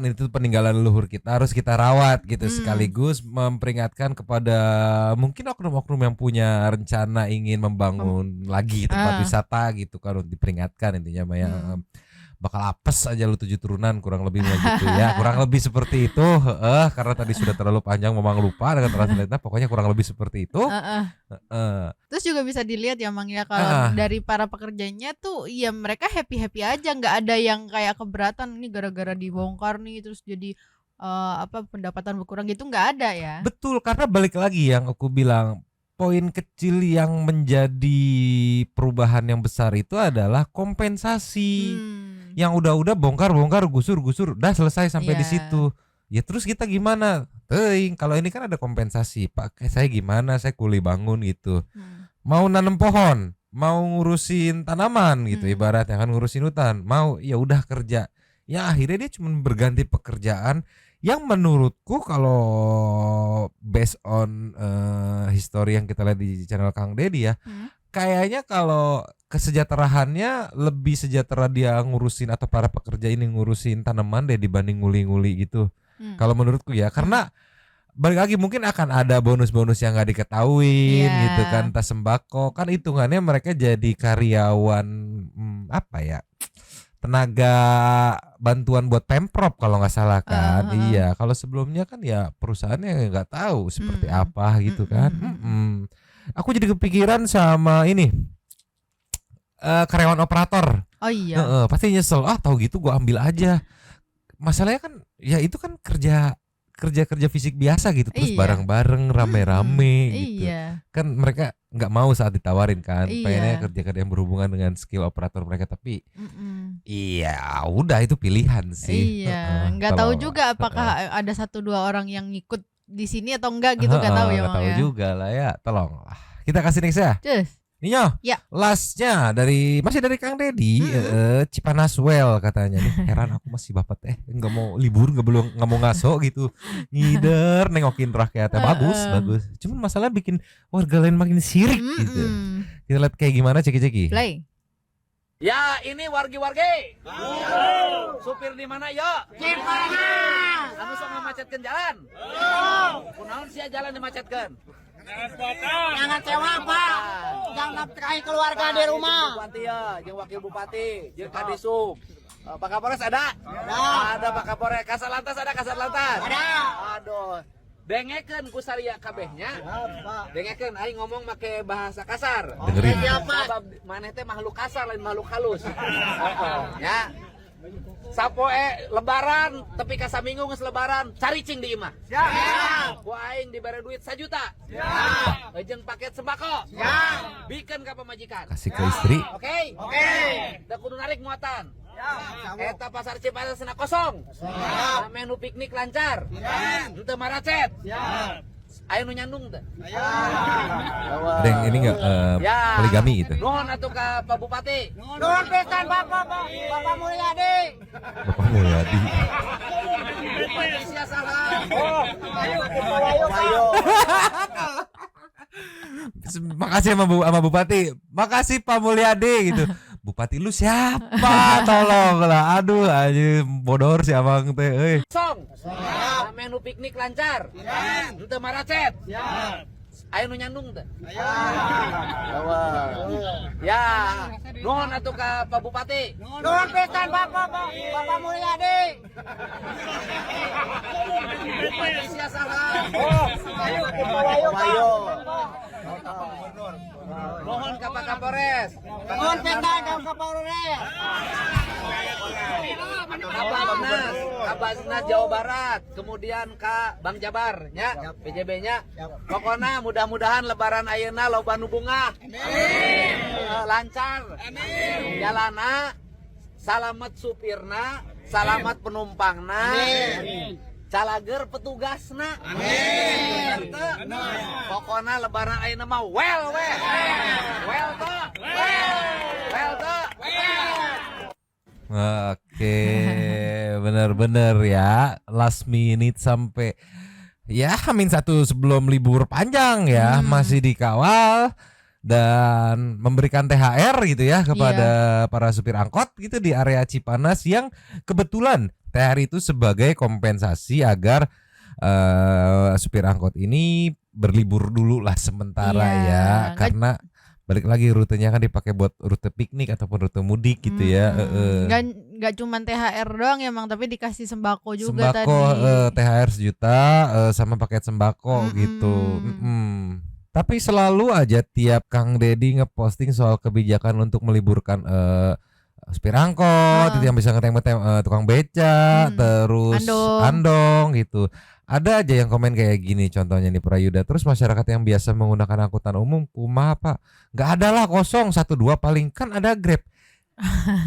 itu peninggalan leluhur kita harus kita rawat gitu, sekaligus memperingatkan kepada mungkin oknum-oknum yang punya rencana ingin membangun lagi tempat wisata gitu kan, diperingatkan intinya Maya. Bakal apes aja lu 7 turunan kurang lebih gitu ya. Kurang lebih seperti itu. Karena tadi sudah terlalu panjang memang lupa dengan translate-nya, pokoknya kurang lebih seperti itu. Terus juga bisa dilihat ya Mang ya, kalau dari para pekerjanya tuh ya mereka happy-happy aja, nggak ada yang kayak keberatan ini gara-gara dibongkar nih terus jadi pendapatan berkurang gitu, nggak ada ya. Betul, karena balik lagi yang aku bilang, poin kecil yang menjadi perubahan yang besar itu adalah kompensasi. Yang udah bongkar, gusur, udah selesai sampai di situ. Ya terus kita gimana? Kalau ini kan ada kompensasi. Pak, saya gimana? Saya kuli bangun gitu. Mau nanam pohon, mau ngurusin tanaman gitu, ibaratnya kan ngurusin hutan. Mau ya udah kerja. Ya akhirnya dia cuma berganti pekerjaan yang menurutku kalau based on history yang kita lihat di channel Kang Dedi ya, kayaknya kalau kesejahteraannya lebih sejahtera dia ngurusin atau para pekerja ini ngurusin tanaman deh dibanding nguli-nguli gitu. Kalau menurutku ya, karena balik lagi mungkin akan ada bonus-bonus yang nggak diketahuin gitu kan, tas sembako kan hitungannya mereka jadi karyawan apa ya, tenaga bantuan buat Pemprov kalau nggak salah kan. Iya, kalau sebelumnya kan ya perusahaannya nggak tahu seperti apa gitu kan. Aku jadi kepikiran sama ini. Karyawan operator. Oh iya. Pasti nyesel. Tahu gitu gua ambil aja. Masalahnya kan ya itu kan kerja fisik biasa gitu, terus bareng-bareng rame-rame gitu. Kan mereka nggak mau saat ditawarin kan, pengennya kerja yang berhubungan dengan skill operator mereka, tapi iya udah itu pilihan sih. Iya, nggak tahu juga apakah ada 1-2 orang yang ngikut di sini atau enggak gitu, nggak tahu ya. Nggak tahu juga lah ya, tolonglah. Kita kasih next ya. Cus. Ninyo, lastnya masih dari Kang Dedi, Cipanas Well katanya nih. Heran aku masih bapak teh nggak mau libur, nggak mau ngaso gitu, ngider nengokin rakyatnya. Bagus. Cuman masalah bikin warga lain makin sirik gitu. Kita lihat kayak gimana ceki. Play. Ya ini wargi-wargi. Supir di mana ya? Cipanas. Kamu sok ngamacetkeun jalan. Kunaon sia jalan dimacetkeun? Jangan sewa Pak, jangan nafkahi keluarga di rumah. Bupati ya, jeung wakil bupati, jeung kadisub. Pak Kapolres ada? Ada Pak Kapolres. Kasat Lantas ada? Kasat Lantas? Ada. Aduh. Dengekeun ku saria kabehnya. Dengekeun aing ngomong make bahasa kasar. Dengerin. Sabab maneh teh makhluk kasar lain makhluk halus. Ya. Sapoe lebaran tepi ka saminggu geus lebaran caricing di imah. Siap. Ku aing dibere duit 1 juta. Siap. Jeung paket sembako. Siap. Bikeun ka pamajikan. Kasih ke istri. Oke. Da kudu narik muatan. Eta pasar Cipanas na kosong. Siap. Menu piknik lancar. Siap. Henteu maracet. Siap. Aya nu nyandung teh. Ada yang ini enggak poligami gitu. Nuhun atuh ka Pak Bupati. Nuhun pisan Bapak Mulyadi. Bapak Mulyadi. Bupati sia saha? Ayo. Makasih sama Bupati. Makasih Pak Mulyadi gitu. Bupati lu siapa? Tolonglah. Aduh aja bodor si abang teh. Song. Menu piknik lancar. Henteu maracet. Aya nu nyandung teh. Ya, nuhun atuh ka Pak Bupati. Nuhun pisan Bapak Mulyadi. Bupati sia saha? Ayo. Nuhun ka Pak Kapolres. Nuhun pisan ka Kapolres. Kabasnas Jawa Barat, kemudian ka Bang Jabar nya, PJB-nya. Pokoknya mudah-mudahan lebaran ayeuna loba nu bungah. Amin. Lancar. Amin. Jalana salamet supirna, salamet penumpangna. Amin. Calager petugasna. Amin. Pokoknya lebaran ayeuna mah well. Well toh. Well toh. Oke, benar-benar ya. Last minute sampai ya H-1 sebelum libur panjang ya, masih dikawal dan memberikan THR gitu ya kepada para supir angkot gitu di area Cipanas, yang kebetulan THR itu sebagai kompensasi agar supir angkot ini berlibur dulu lah sementara ya, karena balik lagi rutenya kan dipakai buat rute piknik ataupun rute mudik gitu ya. Nggak cuma THR doang emang, tapi dikasih sembako juga tadi. THR 1 juta sama paket sembako gitu. Tapi selalu aja tiap Kang Dedi ngeposting soal kebijakan untuk meliburkan supir angkot, itu yang bisa ngetem tukang beca, terus andong gitu. Ada aja yang komen kayak gini, contohnya nih Prayuda. Terus masyarakat yang biasa menggunakan angkutan umum, kumaha Pak? Nggak ada lah, kosong 1-2 paling, kan ada Grab.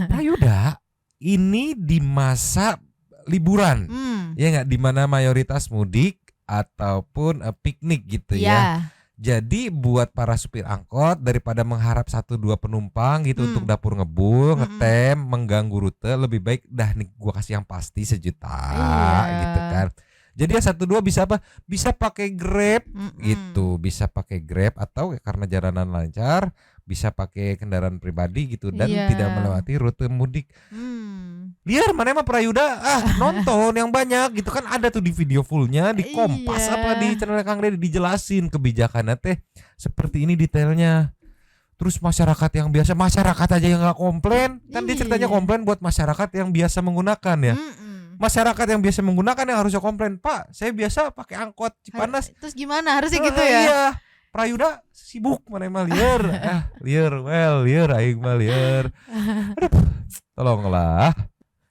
Prayuda, ini di masa liburan, ya nggak, di mana mayoritas mudik ataupun piknik gitu ya. Jadi buat para supir angkot, daripada mengharap 1-2 penumpang gitu untuk dapur ngebul, ngetem, mengganggu rute, lebih baik dah nih gua kasih yang pasti 1 juta gitu kan. Jadi ya 1-2 bisa apa? Bisa pakai Grab gitu, bisa pakai Grab, atau karena jalanan lancar bisa pakai kendaraan pribadi gitu dan Iya. tidak melewati rute mudik. Liar mana mah Prayuda nonton yang banyak gitu kan, ada tuh di video fullnya di Kompas Iya. apa di channel Kang Deddy dijelasin kebijakannya teh seperti ini detailnya. Terus masyarakat yang biasa, masyarakat aja yang nggak komplain kan, dia ceritanya Iya. komplain buat masyarakat yang biasa menggunakan ya. Masyarakat yang biasa menggunakan yang harusnya komplain, Pak saya biasa pakai angkot Cipanas. Terus gimana harusnya gitu ya? Iya, Prayuda sibuk mana mah liar. Liar aing mah liar. Aduh, tolonglah.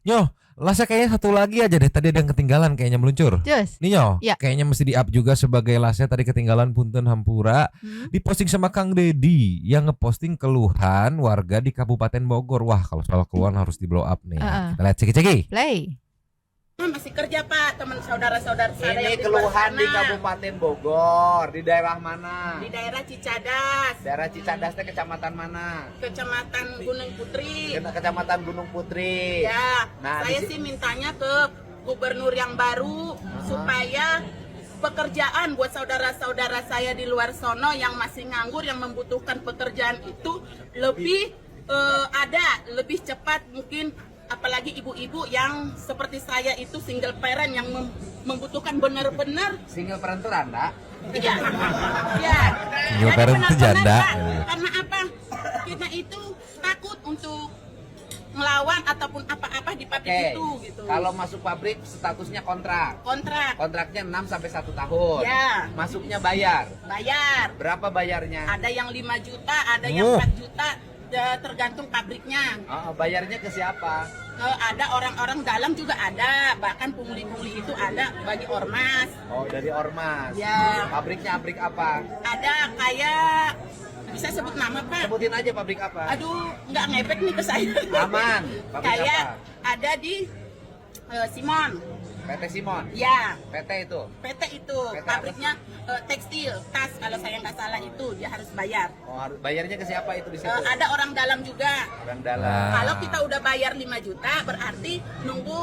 Nyo, lasnya kayaknya satu lagi aja deh, tadi ada yang ketinggalan kayaknya meluncur. Just. Nih Nyo, Ya. kayaknya mesti di-up juga sebagai lasnya tadi ketinggalan punten hampura. Diposting sama Kang Deddy yang ngeposting keluhan warga di Kabupaten Bogor. Wah, kalau soal keluhan harus di blow up nih. Kita lihat ceki-ceki. Play. Masih kerja Pak, teman saudara-saudara saya Ini yang di luar keluhan di sana. Kabupaten Bogor, di daerah mana? Di daerah Cicadas, Daerah Cicadas teh kecamatan mana? Kecamatan Gunung Putri. Kecamatan Gunung Putri. Ya, Nah, saya di sih mintanya ke gubernur yang baru supaya pekerjaan buat saudara-saudara saya di luar sono yang masih nganggur, yang membutuhkan pekerjaan itu lebih lebih cepat mungkin, apalagi ibu-ibu yang seperti saya itu single parent yang membutuhkan benar-benar Single parent tuh Randa. Iya. Ya. Single Jadi parent itu benar-benar, janda. Pak, karena apa? Kita itu takut untuk melawan ataupun apa-apa di pabrik Oke. itu gitu. Kalau masuk pabrik statusnya kontrak. Kontrak Kontraknya 6 sampai 1 tahun. Ya. Masuknya bayar. bayar. Berapa bayarnya? Ada yang 5 juta, ada yang 4 juta, tergantung pabriknya. Oh, bayarnya ke siapa? Ada orang-orang dalam juga ada, bahkan pungli-pungli itu ada bagi ormas. Oh, dari ormas. Ya. Pabriknya pabrik apa? Ada kayak, bisa sebut nama Pak? Sebutin aja pabrik apa. Aduh, nggak ngepek nih ke saya. Aman. Pabrik Kayak apa? ada di Simon. PT Simon. Ya, PT itu. PT itu PT apa pabriknya tekstil, tas kalau saya nggak salah itu dia harus bayar. Oh, bayarnya ke siapa itu di situ? Ada orang dalam juga. Orang dalam. Kalau kita udah bayar 5 juta berarti nunggu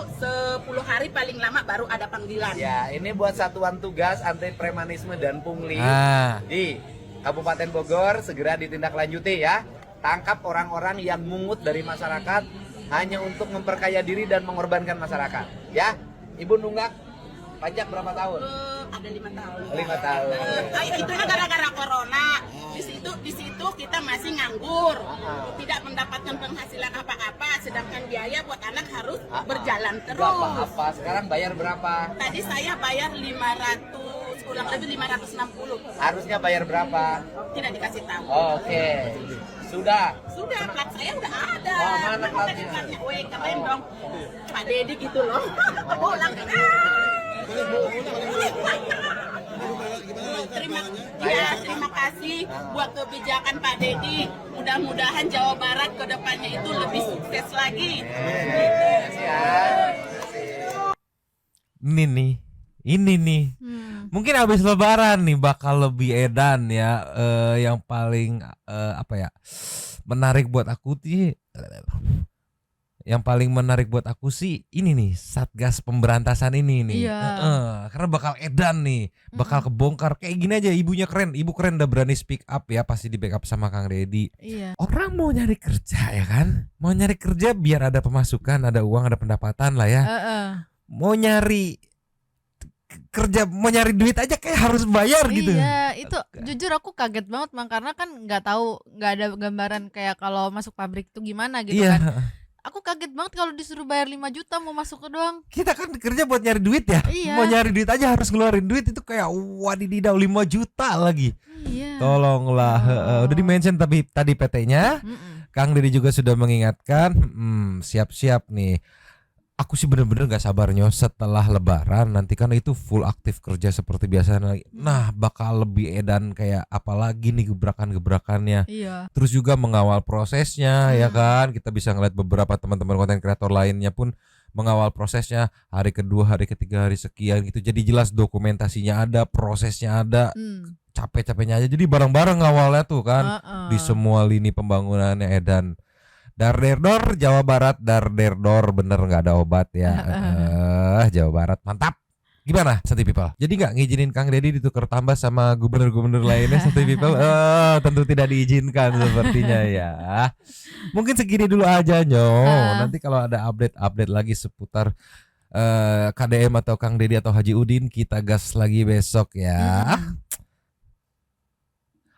10 hari paling lama baru ada panggilan. Ya, ini buat satuan tugas anti premanisme dan pungli di Kabupaten Bogor, segera ditindaklanjuti ya. Tangkap orang-orang yang mungut dari masyarakat hanya untuk memperkaya diri dan mengorbankan masyarakat. Ya, Ibu nunggak pajak berapa tahun? Ada 5 tahun. 5 tahun. Itu gara-gara corona. Di situ kita masih nganggur, tidak mendapatkan penghasilan apa-apa, sedangkan biaya buat anak harus berjalan terus. Gak apa-apa. Sekarang bayar berapa? Tadi saya bayar 500, kurang lebih 560. Harusnya bayar berapa? Tidak dikasih tahu. Oke. Sudah. Sudah, plat saya udah ada. Oh, mana platnya? Weh, keren dong. Pak Deddy gitu loh. Pulang. Terima kasih buat kebijakan Pak Deddy. Mudah-mudahan Jawa Barat ke depannya itu lebih sukses lagi. Ini nih. Mungkin habis lebaran nih bakal lebih edan ya. Yang paling menarik buat aku sih, yang paling menarik buat aku sih ini nih, Satgas Pemberantasan ini nih. Iya. Karena bakal edan nih, bakal kebongkar. Kayak gini aja, ibunya keren, ibu keren udah berani speak up ya, pasti di backup sama Kang Deddy. Iya. Orang mau nyari kerja ya kan, mau nyari kerja biar ada pemasukan, ada uang, ada pendapatan lah ya. Mau nyari kerja, mau nyari duit aja kayak harus bayar gitu. Iya, itu jujur aku kaget banget Mang, karena kan nggak ada gambaran kayak kalau masuk pabrik itu gimana gitu Iya. kan. Aku kaget banget kalau disuruh bayar 5 juta mau masuk ke doang. Kita kan kerja buat nyari duit ya. Iya. Mau nyari duit aja harus ngeluarin duit, itu kayak wadididaw 5 juta lagi. Iya. Tolonglah. Udah di-mention tapi tadi PT-nya. Kang Deddy juga sudah mengingatkan, siap-siap nih. Aku sih bener-bener gak sabarnya setelah lebaran nanti kan itu full aktif kerja seperti biasa lagi. Nah, bakal lebih edan kayak apalagi nih gebrakan-gebrakannya. Iya. Terus juga mengawal prosesnya ya kan. Kita bisa ngeliat beberapa teman-teman konten kreator lainnya pun mengawal prosesnya, hari kedua, hari ketiga, hari sekian gitu. Jadi jelas dokumentasinya ada, prosesnya ada. Capek-capeknya aja. Jadi bareng-bareng awalnya tuh kan di semua lini pembangunannya edan. Dar-der-dor Jawa Barat, dar-der-dor, bener nggak ada obat ya. Jawa Barat mantap. Gimana Santai People? Jadi nggak ngizinin Kang Deddy ditukar tambah sama gubernur-gubernur lainnya Santai People? Tentu tidak diizinkan sepertinya ya. Mungkin segini dulu aja Nanti kalau ada update lagi seputar KDM atau Kang Deddy atau Haji Udin, kita gas lagi besok ya.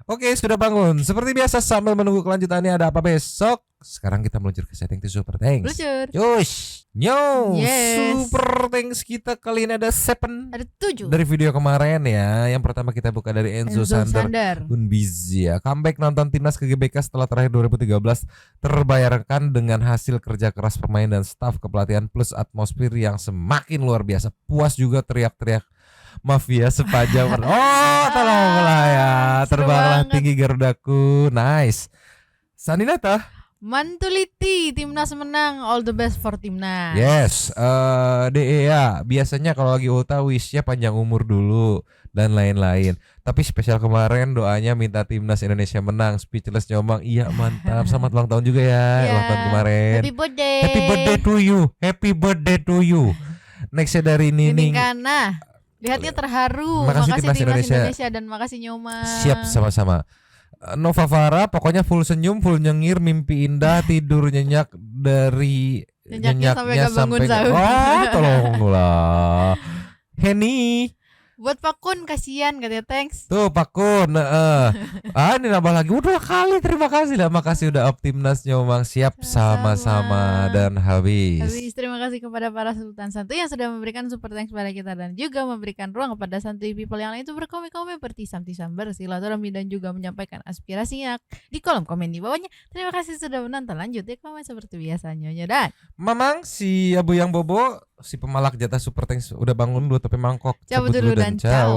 Oke, sudah bangun. Seperti biasa sambil menunggu kelanjutannya ada apa besok. Sekarang kita meluncur ke setting to Super Thanks. Luncur. Yush. Yes. Super Thanks kita kali ini ada 7. Ada 7. Dari video kemarin ya. Yang pertama kita buka dari Enzo Sander Unbiz ya. Comeback nonton timnas ke GBK setelah terakhir 2013 terbayarkan dengan hasil kerja keras pemain dan staf kepelatihan plus atmosfer yang semakin luar biasa. Puas juga teriak-teriak mafia sepanjang. Tolonglah ya. Terbanglah tinggi Garudaku. Nice. Saninata Mantuliti, timnas menang, all the best for timnas. Yes, DEA biasanya kalau lagi ulta wishnya panjang umur dulu dan lain-lain. Tapi spesial kemarin doanya minta timnas Indonesia menang. Speechless Nyomang, iya mantap. Selamat ulang tahun juga ya, ulang tahun kemarin. Happy birthday. Happy birthday to you. Happy birthday to you. Nextnya dari Nining. Karena lihatnya terharu. Makasih timnas Indonesia dan makasih Nyomang. Siap sama-sama. Nova Farah pokoknya full senyum, full nyengir, mimpi indah, tidur nyenyak dari nyenyaknya sampai sahur. Tolonglah. Henny. Buat Pak Kun kasihan katanya thanks. Tuh Pak Kun. Ini nambah lagi. Udah kali, terima kasih lah. Makasih udah up timnas Nyomang. Siap sama-sama dan habis. Terima kasih kepada para Sultan Santuy yang sudah memberikan super thanks kepada kita dan juga memberikan ruang kepada Santuy People yang lain itu berkomen-komen bertisam-tisam bersilaturahmi dan juga menyampaikan aspirasinya di kolom komen di bawahnya. Terima kasih sudah menonton. Lanjut ya komen seperti biasanya dan Mamang si Abu yang Bobo, si pemalak jatah super thanks udah bangun dulu tapi mangkok. cabut dulu dan ciao.